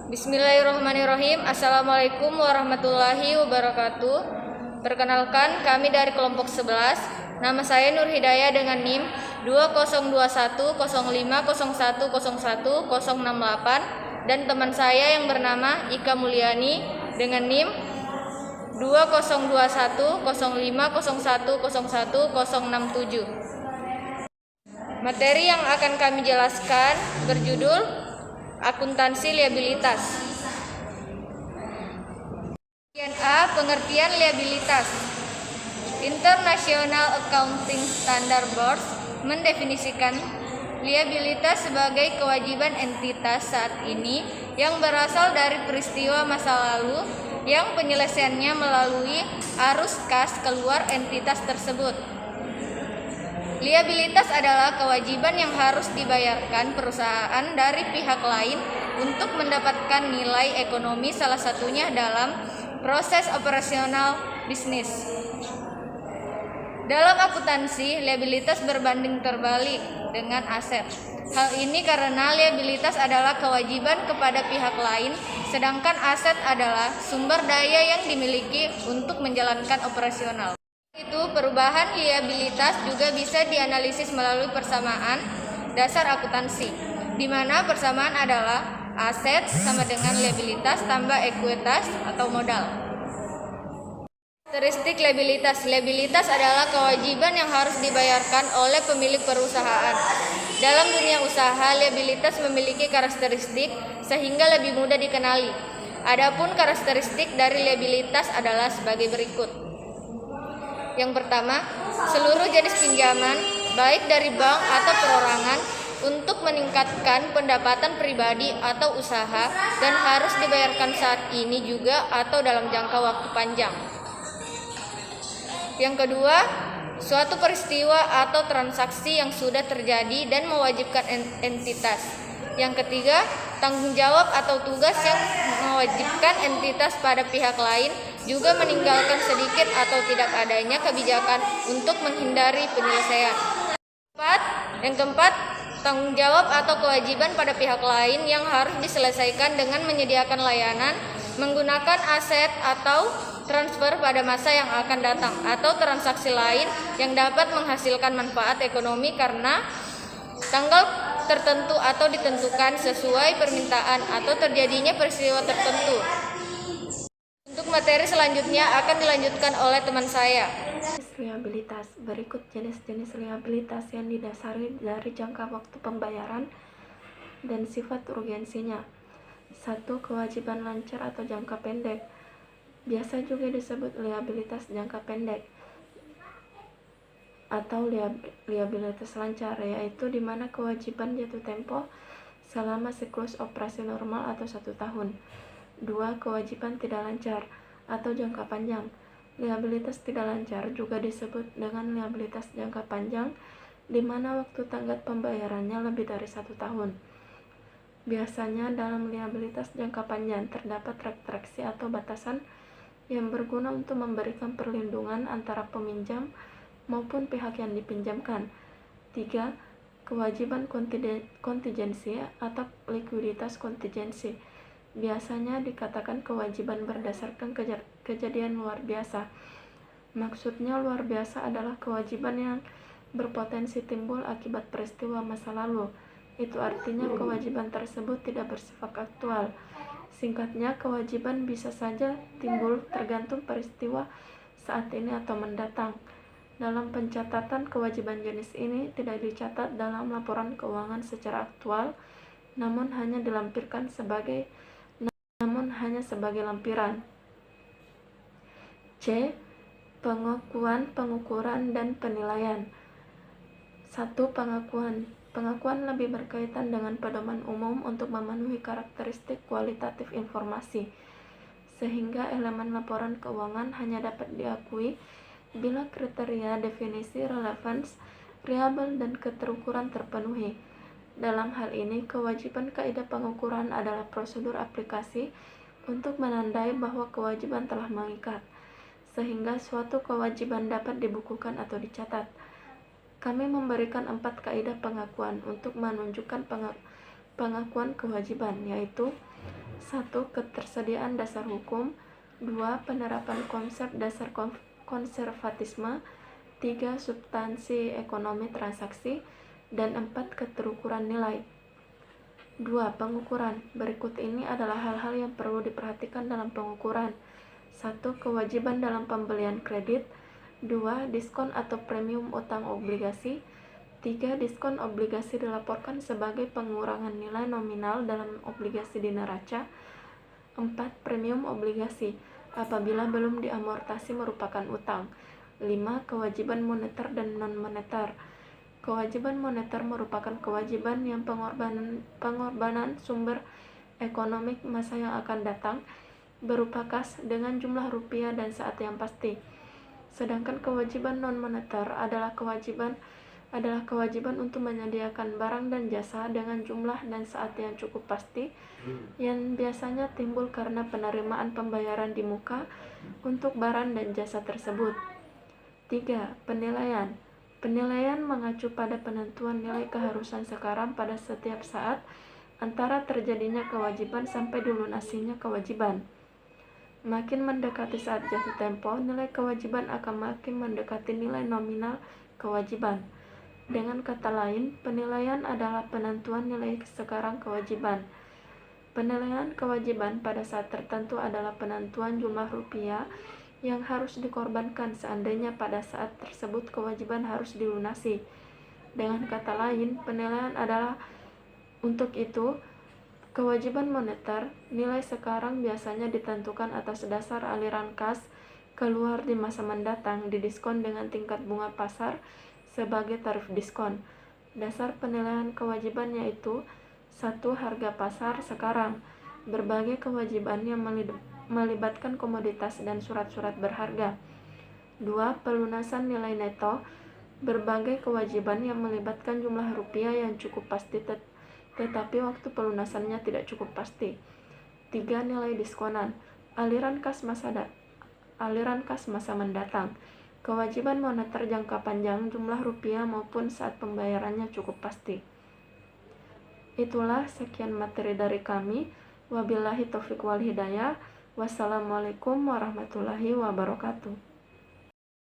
Bismillahirrahmanirrahim. Assalamualaikum warahmatullahi wabarakatuh. Perkenalkan, kami dari kelompok 11. Nama saya Nur Hidayah dengan NIM 202101010168 dan teman saya yang bernama Ika Mulyani dengan NIM 202105010167. Materi yang akan kami jelaskan berjudul akuntansi liabilitas. Bagian A, pengertian liabilitas. International Accounting Standard Board mendefinisikan liabilitas sebagai kewajiban entitas saat ini yang berasal dari peristiwa masa lalu yang penyelesaiannya melalui arus kas keluar entitas tersebut. Liabilitas adalah kewajiban yang harus dibayarkan perusahaan dari pihak lain untuk mendapatkan nilai ekonomi, salah satunya dalam proses operasional bisnis. Dalam akuntansi, liabilitas berbanding terbalik dengan aset. Hal ini karena liabilitas adalah kewajiban kepada pihak lain, sedangkan aset adalah sumber daya yang dimiliki untuk menjalankan operasional. Itu perubahan liabilitas juga bisa dianalisis melalui persamaan dasar akuntansi, di mana persamaan adalah aset sama dengan liabilitas tambah ekuitas atau modal. Karakteristik liabilitas. Liabilitas adalah kewajiban yang harus dibayarkan oleh pemilik perusahaan. Dalam dunia usaha, liabilitas memiliki karakteristik sehingga lebih mudah dikenali. Adapun karakteristik dari liabilitas adalah sebagai berikut. Yang pertama, seluruh jenis pinjaman, baik dari bank atau perorangan, untuk meningkatkan pendapatan pribadi atau usaha dan harus dibayarkan saat ini juga atau dalam jangka waktu panjang. Yang kedua, suatu peristiwa atau transaksi yang sudah terjadi dan mewajibkan entitas. Yang ketiga, tanggung jawab atau tugas yang mewajibkan entitas pada pihak lain juga meninggalkan sedikit atau tidak adanya kebijakan untuk menghindari penyelesaian. Yang keempat, tanggung jawab atau kewajiban pada pihak lain yang harus diselesaikan dengan menyediakan layanan, menggunakan aset atau transfer pada masa yang akan datang, atau transaksi lain yang dapat menghasilkan manfaat ekonomi karena tanggal tertentu atau ditentukan sesuai permintaan atau terjadinya peristiwa tertentu. Untuk materi selanjutnya akan dilanjutkan oleh teman saya. Liabilitas. Berikut jenis-jenis liabilitas yang didasari dari jangka waktu pembayaran dan sifat urgensinya. 1. Kewajiban lancar atau jangka pendek. Biasa juga disebut liabilitas jangka pendek atau liabilitas lancar, yaitu di mana kewajiban jatuh tempo selama siklus operasi normal atau 1 tahun. 2. Kewajiban tidak lancar atau jangka panjang. Liabilitas tidak lancar juga disebut dengan liabilitas jangka panjang, di mana waktu tenggat pembayarannya lebih dari 1 tahun. Biasanya dalam liabilitas jangka panjang terdapat restriksi atau batasan yang berguna untuk memberikan perlindungan antara peminjam maupun pihak yang dipinjamkan. 3. Kewajiban kontingensi atau likuiditas kontingensi. Biasanya dikatakan kewajiban berdasarkan kejadian luar biasa. Maksudnya luar biasa adalah kewajiban yang berpotensi timbul akibat peristiwa masa lalu. Itu artinya kewajiban tersebut tidak bersifat aktual. Singkatnya, kewajiban bisa saja timbul tergantung peristiwa saat ini atau mendatang. Dalam pencatatan, kewajiban jenis ini tidak dicatat dalam laporan keuangan secara aktual, namun hanya sebagai lampiran. C. Pengakuan, pengukuran, dan penilaian. 1. Pengakuan. Pengakuan lebih berkaitan dengan pedoman umum untuk memenuhi karakteristik kualitatif informasi, sehingga elemen laporan keuangan hanya dapat diakui bila kriteria definisi relevans, reliable, dan keterukuran terpenuhi. Dalam hal ini, kewajiban kaidah pengukuran adalah prosedur aplikasi untuk menandai bahwa kewajiban telah mengikat, sehingga suatu kewajiban dapat dibukukan atau dicatat. Kami memberikan 4 kaidah pengakuan untuk menunjukkan pengakuan kewajiban, yaitu 1. Ketersediaan dasar hukum. 2. Penerapan konsep dasar konservatisme. 3. Substansi ekonomi transaksi. Dan 4. Keterukuran nilai. 2. Pengukuran. Berikut ini adalah hal-hal yang perlu diperhatikan dalam pengukuran. 1. Kewajiban dalam pembelian kredit. 2. Diskon atau premium utang obligasi. 3. Diskon obligasi dilaporkan sebagai pengurangan nilai nominal dalam obligasi di neraca. 4. Premium obligasi apabila belum diamortasi merupakan utang. 5. Kewajiban moneter dan non-moneter. Kewajiban moneter merupakan kewajiban yang pengorbanan sumber ekonomi masa yang akan datang berupa kas dengan jumlah rupiah dan saat yang pasti. Sedangkan kewajiban non-moneter adalah kewajiban untuk menyediakan barang dan jasa dengan jumlah dan saat yang cukup pasti yang biasanya timbul karena penerimaan pembayaran di muka untuk barang dan jasa tersebut. 3. Penilaian. Penilaian mengacu pada penentuan nilai keharusan sekarang pada setiap saat antara terjadinya kewajiban sampai dilunasinya kewajiban. Makin mendekati saat jatuh tempo, nilai kewajiban akan makin mendekati nilai nominal kewajiban. Dengan kata lain, penilaian adalah penentuan nilai sekarang kewajiban. Penilaian kewajiban pada saat tertentu adalah penentuan jumlah rupiah yang harus dikorbankan seandainya pada saat tersebut kewajiban harus dilunasi. Dengan kata lain, penilaian adalah untuk itu kewajiban moneter. Nilai sekarang biasanya ditentukan atas dasar aliran kas keluar di masa mendatang didiskon dengan tingkat bunga pasar sebagai tarif diskon. Dasar penilaian kewajiban yaitu 1. Harga pasar sekarang. Berbagai kewajiban yang melibatkan komoditas dan surat-surat berharga. 2. Pelunasan nilai neto. Berbagai kewajiban yang melibatkan jumlah rupiah yang cukup pasti tetapi waktu pelunasannya tidak cukup pasti. 3. Nilai diskonan. Aliran kas masa mendatang. Kewajiban moneter jangka panjang jumlah rupiah maupun saat pembayarannya cukup pasti. Itulah sekian materi dari kami. Wabillahi taufiq wal hidayah. Wassalamualaikum warahmatullahi wabarakatuh.